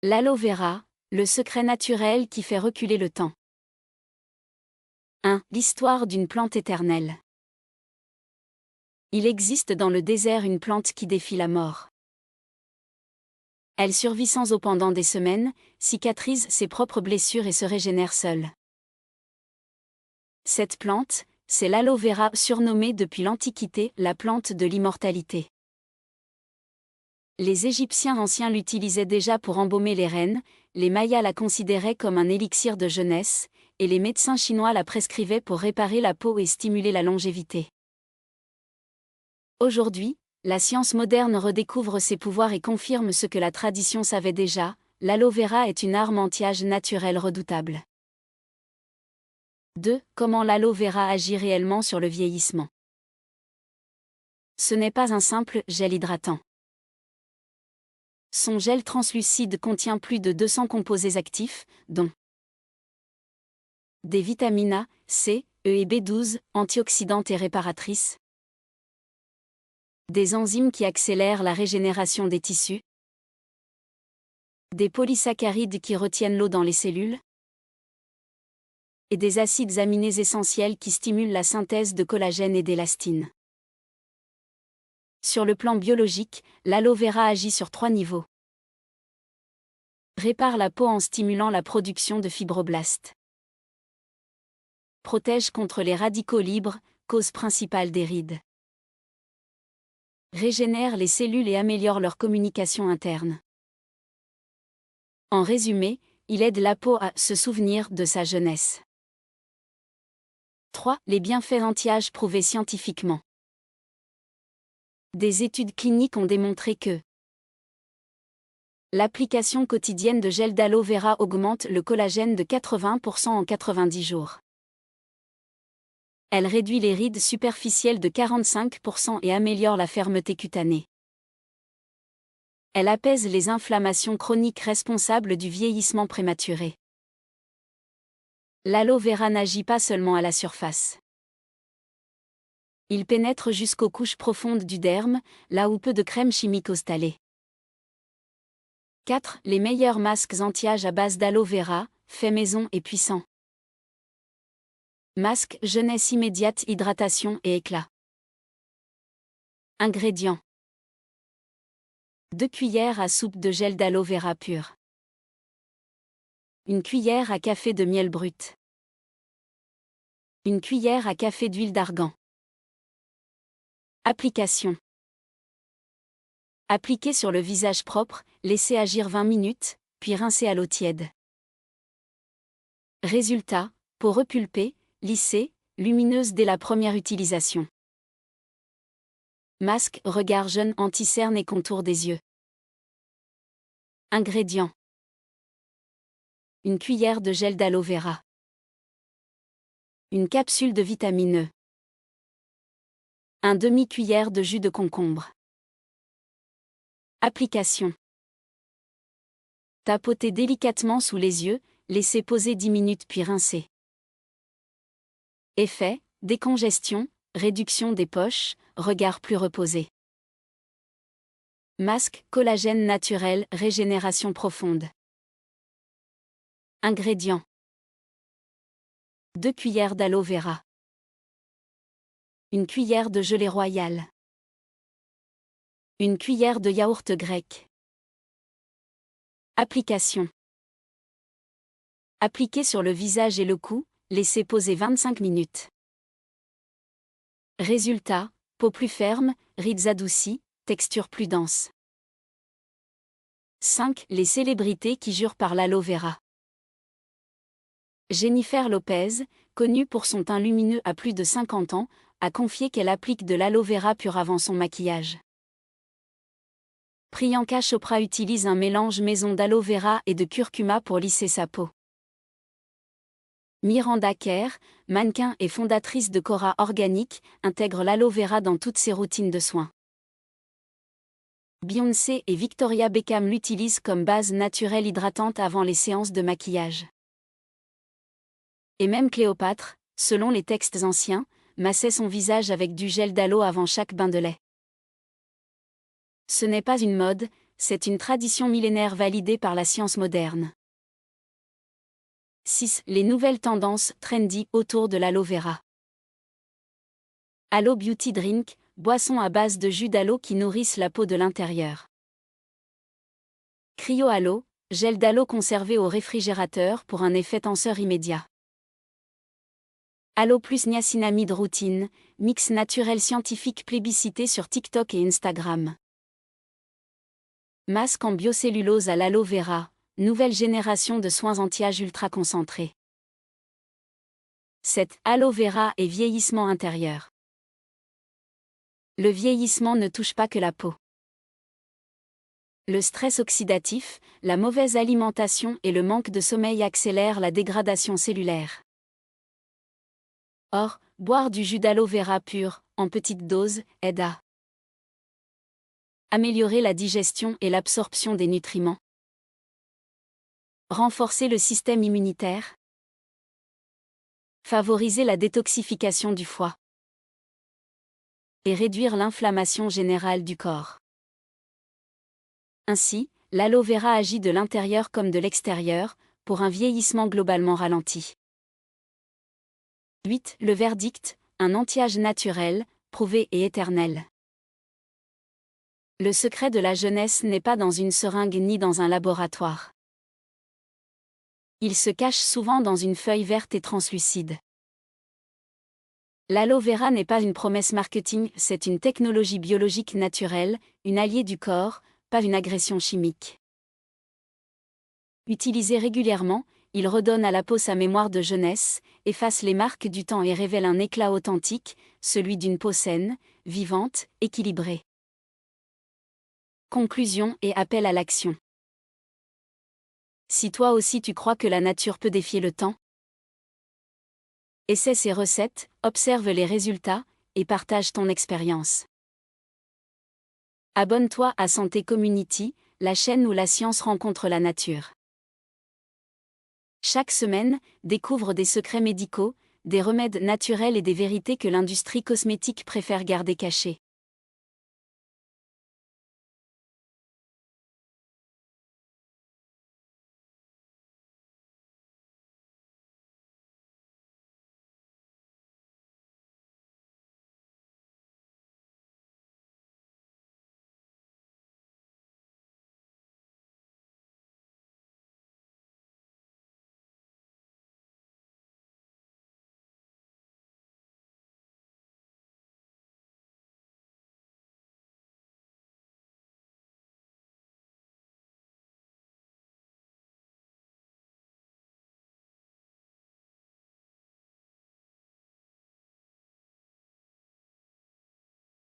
L'aloe vera, le secret naturel qui fait reculer le temps. 1. L'histoire d'une plante éternelle. Il existe dans le désert une plante qui défie la mort. Elle survit sans eau pendant des semaines, cicatrise ses propres blessures et se régénère seule. Cette plante, c'est l'aloe vera, surnommée depuis l'Antiquité la plante de l'immortalité. Les Égyptiens anciens l'utilisaient déjà pour embaumer les reines, les Mayas la considéraient comme un élixir de jeunesse, et les médecins chinois la prescrivaient pour réparer la peau et stimuler la longévité. Aujourd'hui, la science moderne redécouvre ses pouvoirs et confirme ce que la tradition savait déjà, l'aloe vera est une arme anti-âge naturelle redoutable. 2. Comment l'aloe vera agit réellement sur le vieillissement. Ce n'est pas un simple gel hydratant. Son gel translucide contient plus de 200 composés actifs, dont des vitamines A, C, E et B12, antioxydantes et réparatrices, des enzymes qui accélèrent la régénération des tissus, des polysaccharides qui retiennent l'eau dans les cellules, et des acides aminés essentiels qui stimulent la synthèse de collagène et d'élastine. Sur le plan biologique, l'aloe vera agit sur 3 niveaux. Répare la peau en stimulant la production de fibroblastes. Protège contre les radicaux libres, cause principale des rides. Régénère les cellules et améliore leur communication interne. En résumé, il aide la peau à se souvenir de sa jeunesse. 3. Les bienfaits anti-âge prouvés scientifiquement. Des études cliniques ont démontré que l'application quotidienne de gel d'aloe vera augmente le collagène de 80% en 90 jours. Elle réduit les rides superficielles de 45% et améliore la fermeté cutanée. Elle apaise les inflammations chroniques responsables du vieillissement prématuré. L'aloe vera n'agit pas seulement à la surface. Il pénètre jusqu'aux couches profondes du derme, là où peu de crème chimique installée. 4. Les meilleurs masques anti-âge à base d'aloe vera, fait maison et puissant. Masque jeunesse immédiate, hydratation et éclat. Ingrédients. 2 cuillères à soupe de gel d'aloe vera pur. 1 cuillère à café de miel brut. 1 cuillère à café d'huile d'argan. Application. Appliquer sur le visage propre, laisser agir 20 minutes, puis rincer à l'eau tiède. Résultat, peau repulpée, lissée, lumineuse dès la première utilisation. Masque, regard jeune, anti-cerne et contour des yeux. Ingrédients. 1 cuillère de gel d'aloe vera. 1 capsule de vitamine E. 1 demi-cuillère de jus de concombre. Application. Tapoter délicatement sous les yeux, laisser poser 10 minutes puis rincer. Effet, décongestion, réduction des poches, regard plus reposé. Masque, collagène naturel, régénération profonde. Ingrédients. 2 cuillères d'aloe vera. 1 cuillère de gelée royale. 1 cuillère de yaourt grec. Application. Appliquer sur le visage et le cou, laisser poser 25 minutes. Résultat, peau plus ferme, rides adoucies, texture plus dense. 5. Les célébrités qui jurent par l'aloe vera. Jennifer Lopez, connue pour son teint lumineux à plus de 50 ans, a confié qu'elle applique de l'aloe vera pur avant son maquillage. Priyanka Chopra utilise un mélange maison d'aloe vera et de curcuma pour lisser sa peau. Miranda Kerr, mannequin et fondatrice de Cora Organic, intègre l'aloe vera dans toutes ses routines de soins. Beyoncé et Victoria Beckham l'utilisent comme base naturelle hydratante avant les séances de maquillage. Et même Cléopâtre, selon les textes anciens, massait son visage avec du gel d'aloe avant chaque bain de lait. Ce n'est pas une mode, c'est une tradition millénaire validée par la science moderne. 6. Les nouvelles tendances trendy autour de l'aloe vera. Aloe Beauty Drink, boisson à base de jus d'aloe qui nourrissent la peau de l'intérieur. Cryo Aloe, gel d'aloe conservé au réfrigérateur pour un effet tenseur immédiat. Aloe plus niacinamide routine, mix naturel scientifique plébiscité sur TikTok et Instagram. Masque en biocellulose à l'aloe vera, nouvelle génération de soins anti-âge ultra concentrés. 7. Aloe vera et vieillissement intérieur. Le vieillissement ne touche pas que la peau. Le stress oxydatif, la mauvaise alimentation et le manque de sommeil accélèrent la dégradation cellulaire. Or, boire du jus d'aloe vera pur, en petite dose, aide à améliorer la digestion et l'absorption des nutriments, renforcer le système immunitaire, favoriser la détoxification du foie et réduire l'inflammation générale du corps. Ainsi, l'aloe vera agit de l'intérieur comme de l'extérieur, pour un vieillissement globalement ralenti. 8. Le verdict, un anti-âge naturel, prouvé et éternel. Le secret de la jeunesse n'est pas dans une seringue ni dans un laboratoire. Il se cache souvent dans une feuille verte et translucide. L'aloe vera n'est pas une promesse marketing, c'est une technologie biologique naturelle, une alliée du corps, pas une agression chimique. Utilisé régulièrement, il redonne à la peau sa mémoire de jeunesse, efface les marques du temps et révèle un éclat authentique, celui d'une peau saine, vivante, équilibrée. Conclusion et appel à l'action. Si toi aussi tu crois que la nature peut défier le temps, essaie ces recettes, observe les résultats, et partage ton expérience. Abonne-toi à Santé Community, la chaîne où la science rencontre la nature. Chaque semaine, découvre des secrets médicaux, des remèdes naturels et des vérités que l'industrie cosmétique préfère garder cachés.